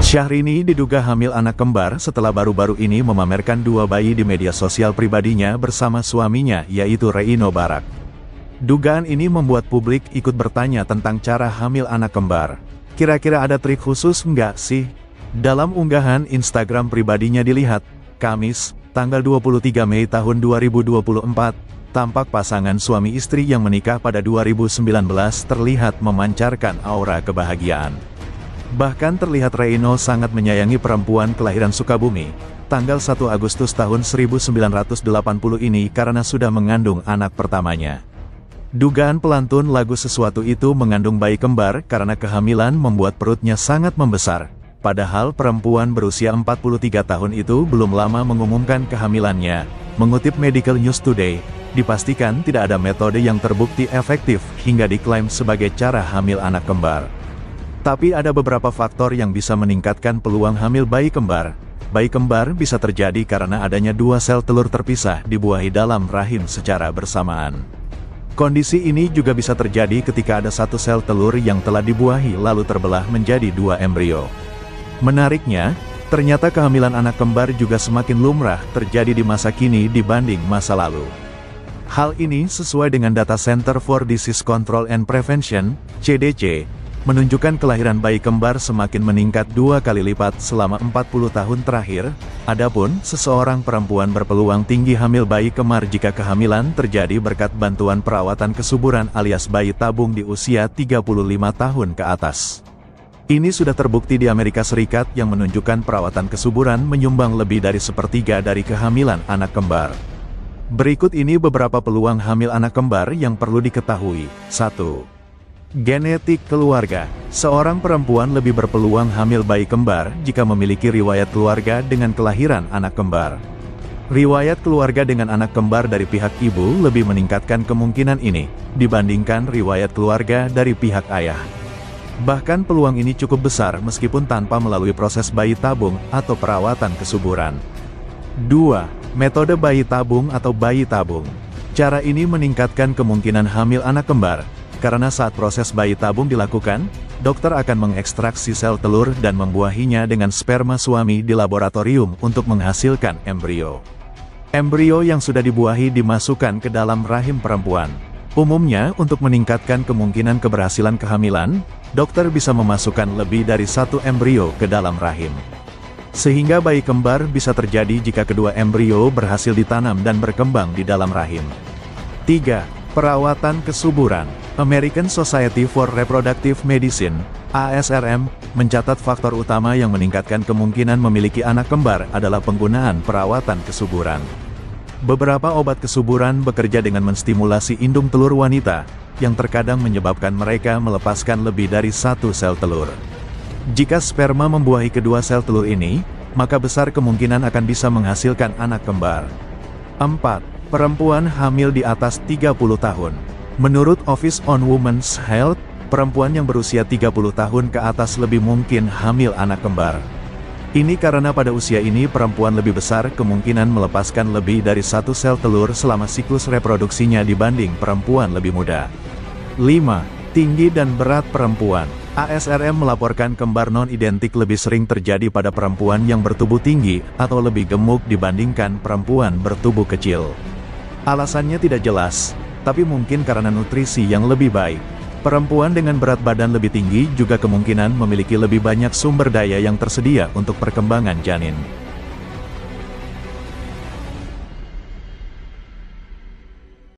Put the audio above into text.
Syahrini diduga hamil anak kembar setelah baru-baru ini memamerkan dua bayi di media sosial pribadinya bersama suaminya, yaitu Reino Barak. Dugaan ini membuat publik ikut bertanya tentang cara hamil anak kembar. Kira-kira ada trik khusus nggak sih? Dalam unggahan Instagram pribadinya dilihat, Kamis, tanggal 23 Mei tahun 2024, tampak pasangan suami istri yang menikah pada 2019 terlihat memancarkan aura kebahagiaan. Bahkan terlihat Reino sangat menyayangi perempuan kelahiran Sukabumi, tanggal 1 Agustus tahun 1980 ini karena sudah mengandung anak pertamanya. Dugaan pelantun lagu Sesuatu Itu mengandung bayi kembar karena kehamilan membuat perutnya sangat membesar. Padahal perempuan berusia 43 tahun itu belum lama mengumumkan kehamilannya. Mengutip Medical News Today, dipastikan tidak ada metode yang terbukti efektif hingga diklaim sebagai cara hamil anak kembar. Tapi ada beberapa faktor yang bisa meningkatkan peluang hamil bayi kembar. Bayi kembar bisa terjadi karena adanya dua sel telur terpisah dibuahi dalam rahim secara bersamaan. Kondisi ini juga bisa terjadi ketika ada satu sel telur yang telah dibuahi lalu terbelah menjadi dua embrio. Menariknya, ternyata kehamilan anak kembar juga semakin lumrah terjadi di masa kini dibanding masa lalu. Hal ini sesuai dengan data Center for Disease Control and Prevention, CDC, menunjukkan kelahiran bayi kembar semakin meningkat 2 kali lipat selama 40 tahun terakhir. Adapun, seseorang perempuan berpeluang tinggi hamil bayi kembar jika kehamilan terjadi berkat bantuan perawatan kesuburan alias bayi tabung di usia 35 tahun ke atas. Ini sudah terbukti di Amerika Serikat yang menunjukkan perawatan kesuburan menyumbang lebih dari sepertiga dari kehamilan anak kembar. Berikut ini beberapa peluang hamil anak kembar yang perlu diketahui. 1. Genetik keluarga. Seorang perempuan lebih berpeluang hamil bayi kembar jika memiliki riwayat keluarga dengan kelahiran anak kembar. Riwayat keluarga dengan anak kembar dari pihak ibu lebih meningkatkan kemungkinan ini, dibandingkan riwayat keluarga dari pihak ayah. Bahkan peluang ini cukup besar meskipun tanpa melalui proses bayi tabung atau perawatan kesuburan. 2. Metode bayi tabung atau bayi tabung. Cara ini meningkatkan kemungkinan hamil anak kembar. Karena saat proses bayi tabung dilakukan, dokter akan mengekstraksi sel telur dan membuahinya dengan sperma suami di laboratorium untuk menghasilkan embrio. Embrio yang sudah dibuahi dimasukkan ke dalam rahim perempuan. Umumnya, untuk meningkatkan kemungkinan keberhasilan kehamilan, dokter bisa memasukkan lebih dari satu embrio ke dalam rahim. Sehingga bayi kembar bisa terjadi jika kedua embrio berhasil ditanam dan berkembang di dalam rahim. 3. Perawatan kesuburan. American Society for Reproductive Medicine, ASRM, mencatat faktor utama yang meningkatkan kemungkinan memiliki anak kembar adalah penggunaan perawatan kesuburan. Beberapa obat kesuburan bekerja dengan menstimulasi indung telur wanita, yang terkadang menyebabkan mereka melepaskan lebih dari satu sel telur. Jika sperma membuahi kedua sel telur ini, maka besar kemungkinan akan bisa menghasilkan anak kembar. 4. Perempuan hamil di atas 30 tahun. Menurut Office on Women's Health, perempuan yang berusia 30 tahun ke atas lebih mungkin hamil anak kembar. Ini karena pada usia ini perempuan lebih besar kemungkinan melepaskan lebih dari satu sel telur selama siklus reproduksinya dibanding perempuan lebih muda. 5. Tinggi dan berat perempuan. ASRM melaporkan kembar non-identik lebih sering terjadi pada perempuan yang bertubuh tinggi atau lebih gemuk dibandingkan perempuan bertubuh kecil. Alasannya tidak jelas, tapi mungkin karena nutrisi yang lebih baik. Perempuan dengan berat badan lebih tinggi juga kemungkinan memiliki lebih banyak sumber daya yang tersedia untuk perkembangan janin.